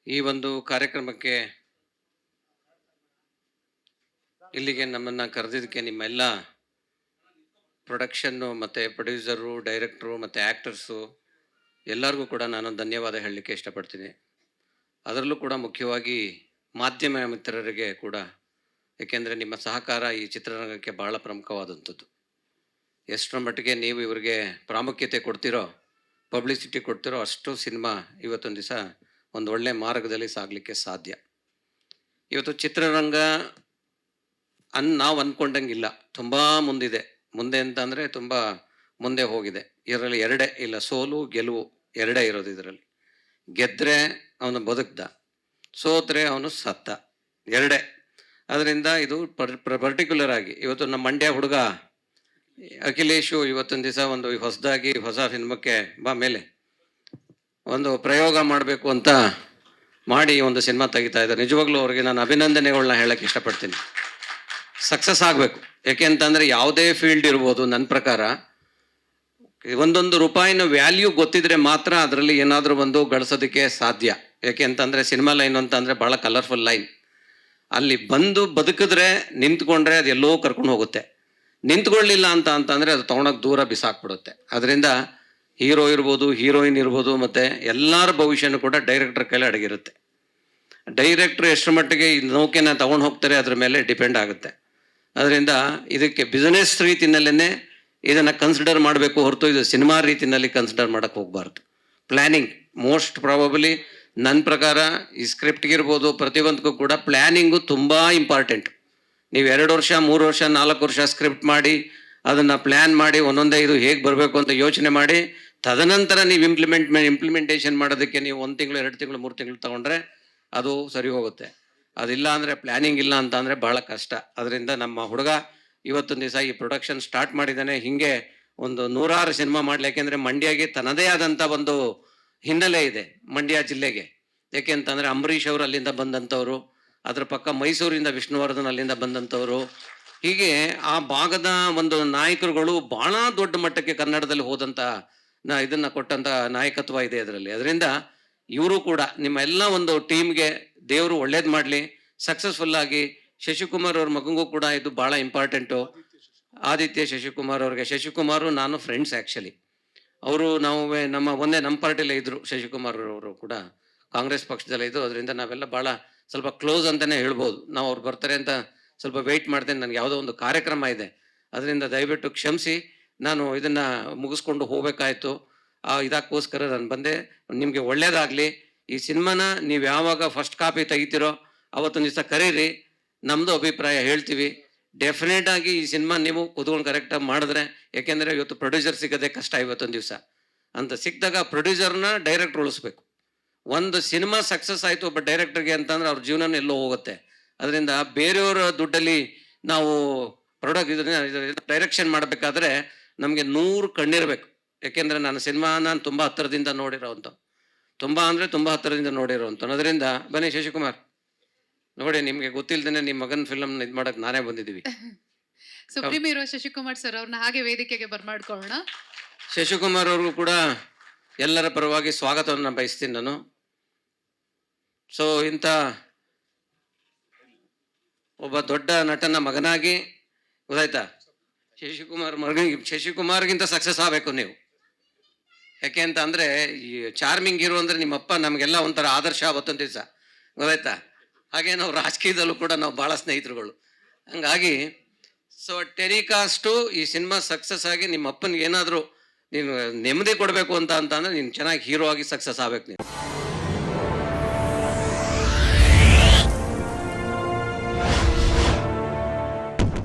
ಈ ಒಂದು ಕಾರ್ಯಕ್ರಮಕ್ಕೆ ಇಲ್ಲಿಗೆ ನಮ್ಮನ್ನು ಕರೆದಿದ್ದಕ್ಕೆ ನಿಮ್ಮೆಲ್ಲ ಪ್ರೊಡಕ್ಷನ್ನು ಮತ್ತು ಪ್ರೊಡ್ಯೂಸರು, ಡೈರೆಕ್ಟ್ರು ಮತ್ತು ಆ್ಯಕ್ಟರ್ಸು ಎಲ್ಲರಿಗೂ ಕೂಡ ನಾನು ಧನ್ಯವಾದ ಹೇಳಲಿಕ್ಕೆ ಇಷ್ಟಪಡ್ತೀನಿ. ಅದರಲ್ಲೂ ಕೂಡ ಮುಖ್ಯವಾಗಿ ಮಾಧ್ಯಮ ಮಿತ್ರರಿಗೆ ಕೂಡ, ಏಕೆಂದರೆ ನಿಮ್ಮ ಸಹಕಾರ ಈ ಚಿತ್ರರಂಗಕ್ಕೆ ಭಾಳ ಪ್ರಮುಖವಾದಂಥದ್ದು. ಎಷ್ಟರ ಮಟ್ಟಿಗೆ ನೀವು ಇವರಿಗೆ ಪ್ರಾಮುಖ್ಯತೆ ಕೊಡ್ತಿರೋ, ಪಬ್ಲಿಸಿಟಿ ಕೊಡ್ತಿರೋ, ಅಷ್ಟು ಸಿನಿಮಾ ಇವತ್ತೊಂದು ದಿವಸ ಒಂದು ಒಳ್ಳೆ ಮಾರ್ಗದಲ್ಲಿ ಸಾಗಲಿಕ್ಕೆ ಸಾಧ್ಯ. ಇವತ್ತು ಚಿತ್ರರಂಗ ನಾವು ಅಂದ್ಕೊಂಡಂಗಿಲ್ಲ, ತುಂಬ ಮುಂದಿದೆ. ಮುಂದೆ ಅಂತ ಅಂದರೆ ತುಂಬ ಮುಂದೆ ಹೋಗಿದೆ. ಇದರಲ್ಲಿ ಎರಡೇ ಇಲ್ಲ, ಸೋಲು ಗೆಲುವು ಎರಡೇ ಇರೋದು. ಇದರಲ್ಲಿ ಗೆದ್ದರೆ ಅವನು ಬದುಕ್ದ, ಸೋತ್ರೆ ಅವನು ಸತ್ತ, ಎರಡೇ. ಅದರಿಂದ ಇದು ಪರ್ಟಿಕ್ಯುಲರ್ ಆಗಿ ಇವತ್ತು ನಮ್ಮ ಮಂಡ್ಯ ಹುಡುಗ ಅಖಿಲೇಶು ಇವತ್ತೊಂದು ದಿವಸ ಒಂದು ಹೊಸದಾಗಿ ಹೊಸ ಸಿನಿಮಾಕ್ಕೆ ಮೇಲೆ ಒಂದು ಪ್ರಯೋಗ ಮಾಡಬೇಕು ಅಂತ ಮಾಡಿ ಒಂದು ಸಿನಿಮಾ ತೆಗಿತಾ ಇದ್ದಾರೆ. ನಿಜವಾಗ್ಲೂ ಅವ್ರಿಗೆ ನಾನು ಅಭಿನಂದನೆಗಳನ್ನ ಹೇಳಕ್ಕೆ ಇಷ್ಟಪಡ್ತೀನಿ. ಸಕ್ಸಸ್ ಆಗಬೇಕು. ಯಾಕೆ ಅಂತಂದರೆ ಯಾವುದೇ ಫೀಲ್ಡ್ ಇರ್ಬೋದು, ನನ್ನ ಪ್ರಕಾರ ಒಂದೊಂದು ರೂಪಾಯಿನ ವ್ಯಾಲ್ಯೂ ಗೊತ್ತಿದ್ರೆ ಮಾತ್ರ ಅದರಲ್ಲಿ ಏನಾದರೂ ಒಂದು ಗಳಿಸೋದಕ್ಕೆ ಸಾಧ್ಯ. ಯಾಕೆ ಅಂತಂದರೆ ಸಿನಿಮಾ ಲೈನ್ ಅಂತ ಅಂದರೆ ಭಾಳ ಕಲರ್ಫುಲ್ ಲೈನ್. ಅಲ್ಲಿ ಬಂದು ಬದುಕಿದ್ರೆ, ನಿಂತ್ಕೊಂಡ್ರೆ ಅದು ಎಲ್ಲೋ ಕರ್ಕೊಂಡು ಹೋಗುತ್ತೆ. ನಿಂತ್ಕೊಳ್ಳಿಲ್ಲ ಅಂತಂದರೆ ಅದು ತೊಗೊಂಡೋಗಿ ದೂರ ಬಿಸಾಕ್ಬಿಡುತ್ತೆ. ಅದರಿಂದ ಹೀರೋ ಇರ್ಬೋದು, ಹೀರೋಯಿನ್ ಇರ್ಬೋದು, ಮತ್ತು ಎಲ್ಲರ ಭವಿಷ್ಯನೂ ಕೂಡ ಡೈರೆಕ್ಟರ್ ಕೈಲಿ ಅಡಗಿರುತ್ತೆ. ಡೈರೆಕ್ಟ್ರು ಎಷ್ಟರ ಮಟ್ಟಿಗೆ ಈ ನೌಕೆನ ತೊಗೊಂಡು ಹೋಗ್ತಾರೆ ಅದ್ರ ಮೇಲೆ ಡಿಪೆಂಡ್ ಆಗುತ್ತೆ. ಅದರಿಂದ ಇದಕ್ಕೆ ಬಿಸ್ನೆಸ್ ರೀತಿಯಲ್ಲೇ ಇದನ್ನು ಕನ್ಸಿಡರ್ ಮಾಡಬೇಕು ಹೊರತು ಇದು ಸಿನಿಮಾ ರೀತಿಯಲ್ಲಿ ಕನ್ಸಿಡರ್ ಮಾಡೋಕ್ಕೆ ಹೋಗಬಾರ್ದು. ಪ್ಲ್ಯಾನಿಂಗ್ ಮೋಸ್ಟ್ ಪ್ರಾಬಬಲಿ ನನ್ನ ಪ್ರಕಾರ ಈ ಸ್ಕ್ರಿಪ್ಟ್ಗಿರ್ಬೋದು, ಪ್ರತಿಯೊಂದಕ್ಕೂ ಕೂಡ ಪ್ಲ್ಯಾನಿಂಗು ತುಂಬ ಇಂಪಾರ್ಟೆಂಟ್. ನೀವು 2 ವರ್ಷ 3 ವರ್ಷ 4 ವರ್ಷ ಸ್ಕ್ರಿಪ್ಟ್ ಮಾಡಿ ಅದನ್ನು ಪ್ಲ್ಯಾನ್ ಮಾಡಿ ಒಂದೊಂದೇ ಇದು ಹೇಗೆ ಬರಬೇಕು ಅಂತ ಯೋಚನೆ ಮಾಡಿ ತದನಂತರ ನೀವು ಇಂಪ್ಲಿಮೆಂಟೇಷನ್ ಮಾಡೋದಕ್ಕೆ ನೀವು 1 ತಿಂಗಳು 2 ತಿಂಗಳು 3 ತಿಂಗಳು ತೊಗೊಂಡ್ರೆ ಅದು ಸರಿ ಹೋಗುತ್ತೆ. ಅದಿಲ್ಲ ಅಂದರೆ, ಪ್ಲ್ಯಾನಿಂಗ್ ಇಲ್ಲ ಅಂತ ಅಂದರೆ ಭಾಳ ಕಷ್ಟ. ಅದರಿಂದ ನಮ್ಮ ಹುಡುಗ ಇವತ್ತೊಂದು ದಿವಸ ಈ ಪ್ರೊಡಕ್ಷನ್ ಸ್ಟಾರ್ಟ್ ಮಾಡಿದ್ದಾನೆ. ಹೀಗೆ ಒಂದು 100 ಸಿನಿಮಾ ಮಾಡಲಿ. ಯಾಕೆಂದರೆ ಮಂಡ್ಯಗೆ ತನ್ನದೇ ಆದಂಥ ಒಂದು ಹಿನ್ನೆಲೆ ಇದೆ, ಮಂಡ್ಯ ಜಿಲ್ಲೆಗೆ. ಯಾಕೆ ಅಂತಂದರೆ ಅಂಬರೀಷ್ ಅವರು ಅಲ್ಲಿಂದ ಬಂದಂಥವ್ರು, ಅದರ ಪಕ್ಕ ಮೈಸೂರಿಂದ ವಿಷ್ಣುವರ್ಧನ್ ಅಲ್ಲಿಂದ ಬಂದಂಥವ್ರು. ಹೀಗೆ ಆ ಭಾಗದ ಒಂದು ನಾಯಕರುಗಳು ಭಾಳ ದೊಡ್ಡ ಮಟ್ಟಕ್ಕೆ ಕನ್ನಡದಲ್ಲಿ ಹೋದಂಥ ಇದನ್ನು ಕೊಟ್ಟಂಥ ನಾಯಕತ್ವ ಇದೆ ಅದರಲ್ಲಿ. ಅದರಿಂದ ಇವರು ಕೂಡ ನಿಮ್ಮ ಎಲ್ಲ ಒಂದು ಟೀಮ್ಗೆ ದೇವರು ಒಳ್ಳೇದು ಮಾಡಲಿ, ಸಕ್ಸಸ್ಫುಲ್ಲಾಗಿ. ಶಶಿಕುಮಾರ್ ಅವ್ರ ಮಗಂಗೂ ಕೂಡ ಇದು ಭಾಳ ಇಂಪಾರ್ಟೆಂಟು. ಆದಿತ್ಯ ಶಶಿಕುಮಾರ್ ಅವ್ರಿಗೆ, ಶಶಿಕುಮಾರು ನಾನು ಫ್ರೆಂಡ್ಸ್ ಆ್ಯಕ್ಚುಲಿ. ಅವರು ನಮ್ಮ ನಮ್ಮ ಪಾರ್ಟಿಲೇ ಇದ್ದರು. ಶಶಿಕುಮಾರ್ ಅವರು ಕೂಡ ಕಾಂಗ್ರೆಸ್ ಪಕ್ಷದಲ್ಲೇ ಇದ್ದರು. ಅದರಿಂದ ನಾವೆಲ್ಲ ಭಾಳ ಸ್ವಲ್ಪ ಕ್ಲೋಸ್ ಅಂತಲೇ ಹೇಳ್ಬೋದು. ನಾವು ಅವ್ರು ಬರ್ತಾರೆ ಅಂತ ಸ್ವಲ್ಪ ವೆಯ್ಟ್ ಮಾಡ್ತೇನೆ. ನನಗೆ ಯಾವುದೋ ಒಂದು ಕಾರ್ಯಕ್ರಮ ಇದೆ, ಅದರಿಂದ ದಯವಿಟ್ಟು ಕ್ಷಮಿಸಿ. ನಾನು ಇದನ್ನು ಮುಗಿಸ್ಕೊಂಡು ಹೋಗಬೇಕಾಯ್ತು. ಇದಕ್ಕೋಸ್ಕರ ನಾನು ಬಂದೆ. ನಿಮಗೆ ಒಳ್ಳೇದಾಗಲಿ. ಈ ಸಿನಿಮಾನ ನೀವು ಯಾವಾಗ ಫಸ್ಟ್ ಕಾಪಿ ತೆಗಿತೀರೋ ಅವತ್ತೊಂದು ದಿವಸ ಕರೀರಿ, ನಮ್ಮದು ಅಭಿಪ್ರಾಯ ಹೇಳ್ತೀವಿ. ಡೆಫಿನೆಟಾಗಿ ಈ ಸಿನಿಮಾ ನೀವು ಕೂತ್ಕೊಂಡು ಕರೆಕ್ಟಾಗಿ ಮಾಡಿದ್ರೆ, ಯಾಕೆಂದರೆ ಇವತ್ತು ಪ್ರೊಡ್ಯೂಸರ್ ಸಿಗೋದೇ ಕಷ್ಟ. ಇವತ್ತೊಂದು ದಿವಸ ಅಂತ ಸಿಕ್ಕಿದಾಗ ಪ್ರೊಡ್ಯೂಸರ್ನ ಡೈರೆಕ್ಟ್ರ್ ಉಳಿಸ್ಬೇಕು. ಒಂದು ಸಿನಿಮಾ ಸಕ್ಸಸ್ ಆಯಿತು ಒಬ್ಬ ಡೈರೆಕ್ಟರ್ಗೆ ಅಂತಂದರೆ ಅವ್ರ ಜೀವನ ಎಲ್ಲೋ ಹೋಗುತ್ತೆ. ಅದರಿಂದ ಬೇರೆಯವರ ದುಡ್ಡಲ್ಲಿ ನಾವು ಡೈರೆಕ್ಷನ್ ಮಾಡಬೇಕಾದ್ರೆ ನಮಗೆ 100 ಕಣ್ಣಿರಬೇಕು. ಯಾಕೆಂದರೆ ನಾನು ಸಿನಿಮಾನ ತುಂಬ ಹತ್ತಿರದಿಂದ ನೋಡಿರೋವಂಥ, ತುಂಬ ಹತ್ತಿರದಿಂದ ನೋಡಿರೋವಂಥ. ಅದರಿಂದ ಬನ್ನಿ ಶಶಿಕುಮಾರ್, ನೋಡಿ, ನಿಮಗೆ ಗೊತ್ತಿಲ್ಲದೇ ನಿಮ್ಮ ಮಗನ ಫಿಲಮ್ ಇದು ಮಾಡೋಕೆ ನಾನೇ ಬಂದಿದ್ದೀವಿ. ಸುಪ್ರೀಂ ಹೀರೋ ಶಶಿಕುಮಾರ್ ಸರ್ ಅವ್ರನ್ನ ಹಾಗೆ ವೇದಿಕೆಗೆ ಬರ್ಮಾಡ್ಕೊಳ್ಳೋಣ. ಶಶಿಕುಮಾರ್ ಅವ್ರಿಗೂ ಕೂಡ ಎಲ್ಲರ ಪರವಾಗಿ ಸ್ವಾಗತವನ್ನು ಬಯಸ್ತೀನಿ ನಾನು. ಸೊ ಇಂಥ ಒಬ್ಬ ದೊಡ್ಡ ನಟನ ಮಗನಾಗಿ, ಗೊತ್ತಾಯ್ತಾ, ಶಶಿಕುಮಾರ್ಗಿಂತ ಸಕ್ಸಸ್ ಆಗಬೇಕು ನೀವು. ಯಾಕೆ ಅಂತ ಅಂದರೆ ಈ ಚಾರ್ಮಿಂಗ್ ಹೀರೋ ಅಂದರೆ ನಿಮ್ಮಪ್ಪ ನಮಗೆಲ್ಲ ಒಂಥರ ಆದರ್ಶ ಅವತ್ತೊಂದು ದಿವಸ, ಗೊತ್ತಾಯ್ತಾ. ಹಾಗೆ ನಾವು ರಾಜಕೀಯದಲ್ಲೂ ಕೂಡ ನಾವು ಭಾಳ ಸ್ನೇಹಿತರುಗಳು. ಹಂಗಾಗಿ ಸೊ ಟೆಲಿಕಾಸ್ಟು ಈ ಸಿನಿಮಾ ಸಕ್ಸಸ್ ಆಗಿ ನಿಮ್ಮ ಅಪ್ಪನಿಗೆ ಏನಾದರೂ ನೀನು ನೆಮ್ಮದಿ ಕೊಡಬೇಕು ಅಂತ ಅಂದರೆ ನೀನು ಚೆನ್ನಾಗಿ ಹೀರೋ ಆಗಿ ಸಕ್ಸಸ್ ಆಗಬೇಕು ನೀನು.